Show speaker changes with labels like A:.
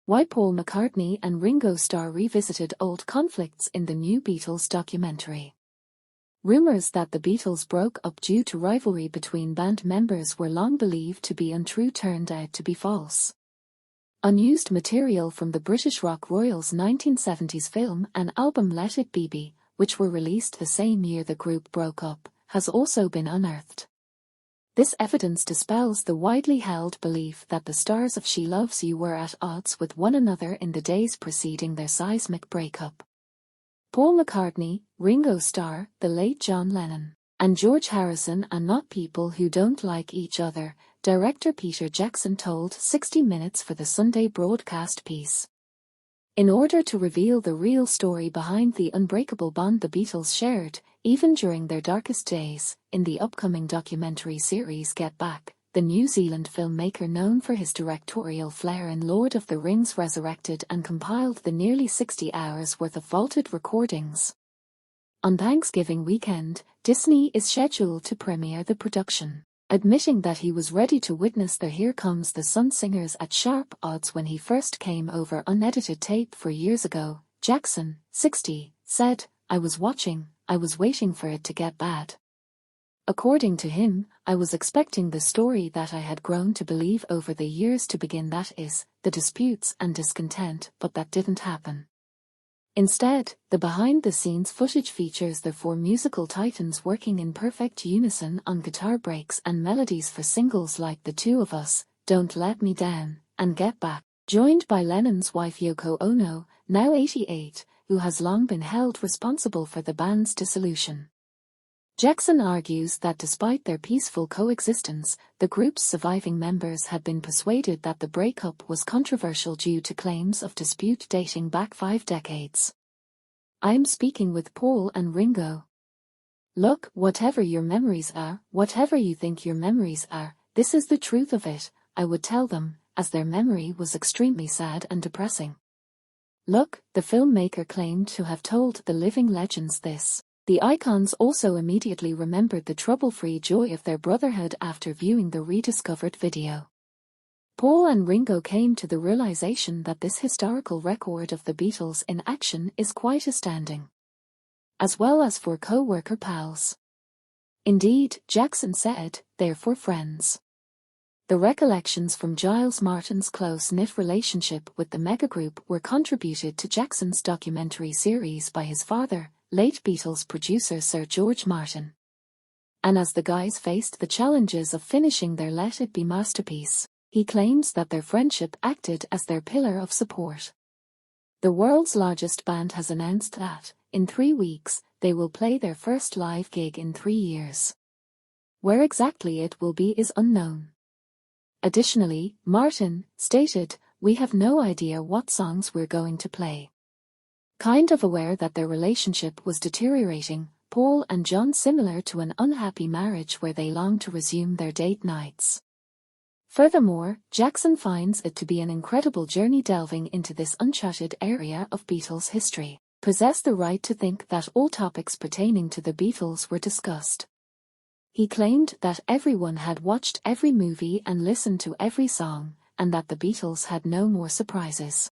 A: Why Paul McCartney and Ringo Starr revisited old conflicts in the new Beatles documentary. Rumours that the Beatles broke up due to rivalry between band members were long believed to be untrue turned out to be false. Unused material from the British rock royals' 1970s film and album Let It BeBe, which were released the same year the group broke up, has also been unearthed. This evidence dispels the widely held belief that the stars of She Loves You were at odds with one another in the days preceding their seismic breakup. Paul McCartney, Ringo Starr, the late John Lennon, and George Harrison are not people who don't like each other, director Peter Jackson told 60 Minutes for the Sunday broadcast piece. In order to reveal the real story behind the unbreakable bond the Beatles shared, even during their darkest days, in the upcoming documentary series Get Back, the New Zealand filmmaker known for his directorial flair in Lord of the Rings resurrected and compiled the nearly 60 hours worth of vaulted recordings. On Thanksgiving weekend, Disney is scheduled to premiere the production. Admitting that he was ready to witness the Here Comes the Sun singers at sharp odds when he first came over unedited tape 4 years ago, Jackson, 60, said, I was waiting for it to get bad. According to him, I was expecting the story that I had grown to believe over the years to begin, that is, the disputes and discontent, but that didn't happen. Instead, the behind-the-scenes footage features the 4 musical titans working in perfect unison on guitar breaks and melodies for singles like The Two of Us, Don't Let Me Down, and Get Back, joined by Lennon's wife Yoko Ono, now 88, who has long been held responsible for the band's dissolution. Jackson argues that despite their peaceful coexistence, the group's surviving members had been persuaded that the breakup was controversial due to claims of dispute dating back 5 decades. I'm speaking with Paul and Ringo. Look, whatever your memories are, whatever you think your memories are, this is the truth of it, I would tell them, as their memory was extremely sad and depressing. Look, the filmmaker claimed to have told the living legends this. The icons also immediately remembered the trouble-free joy of their brotherhood after viewing the rediscovered video. Paul and Ringo came to the realization that this historical record of the Beatles in action is quite astounding. As well as for co-worker pals. Indeed, Jackson said, they're for friends. The recollections from Giles Martin's close-knit relationship with the megagroup were contributed to Jackson's documentary series by his father, late Beatles producer Sir George Martin. And as the guys faced the challenges of finishing their Let It Be masterpiece, he claims that their friendship acted as their pillar of support. The world's largest band has announced that, in 3 weeks, they will play their first live gig in 3 years. Where exactly it will be is unknown. Additionally, Martin stated, we have no idea what songs we're going to play. Kind of aware that their relationship was deteriorating, Paul and John similar to an unhappy marriage where they long to resume their date nights. Furthermore, Jackson finds it to be an incredible journey delving into this uncharted area of Beatles history, possess the right to think that all topics pertaining to the Beatles were discussed. He claimed that everyone had watched every movie and listened to every song, and that the Beatles had no more surprises.